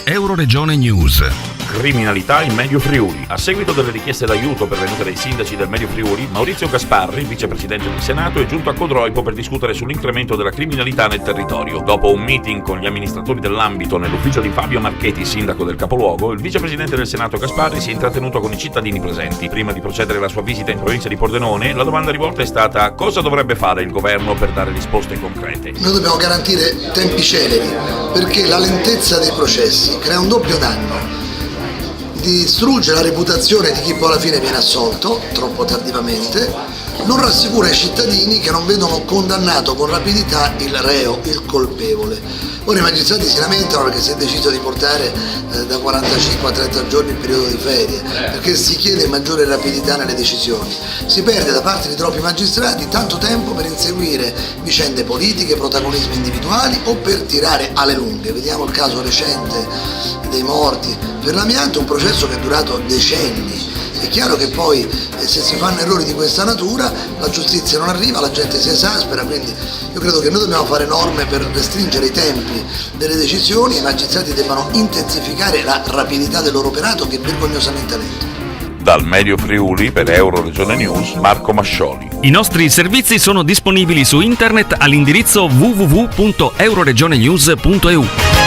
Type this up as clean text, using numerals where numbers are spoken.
Euroregione News. Criminalità in Medio Friuli. A seguito delle richieste d'aiuto pervenute dai sindaci del Medio Friuli, Maurizio Gasparri, vicepresidente del Senato, è giunto a Codroipo per discutere sull'incremento della criminalità nel territorio. Dopo un meeting con gli amministratori dell'ambito nell'ufficio di Fabio Marchetti, sindaco del capoluogo, il vicepresidente del Senato Gasparri si è intrattenuto con i cittadini presenti. Prima di procedere alla sua visita in provincia di Pordenone, la domanda rivolta è stata: cosa dovrebbe fare il governo per dare risposte concrete? Noi dobbiamo garantire tempi celeri, perché la lentezza dei processi crea un doppio danno. Distrugge la reputazione di chi poi alla fine viene assolto, troppo tardivamente, non rassicura i cittadini che non vedono condannato con rapidità il reo, il colpevole. Ora i magistrati si lamentano perché si è deciso di portare da 45 a 30 giorni il periodo di ferie, perché si chiede maggiore rapidità nelle decisioni. Si perde da parte di troppi magistrati tanto tempo per inseguire vicende politiche, protagonismi individuali o per tirare alle lunghe. Vediamo il caso recente dei morti per l'amianto, un processo che è durato decenni. È chiaro che poi se si fanno errori di questa natura la giustizia non arriva, la gente si esaspera, quindi io credo che noi dobbiamo fare norme per restringere i tempi delle decisioni, i magistrati debbano intensificare la rapidità del loro operato che è vergognosamente lento. Dal Medio Friuli per Euroregione News, Marco Mascioli. I nostri servizi sono disponibili su internet all'indirizzo www.euroregionenews.eu.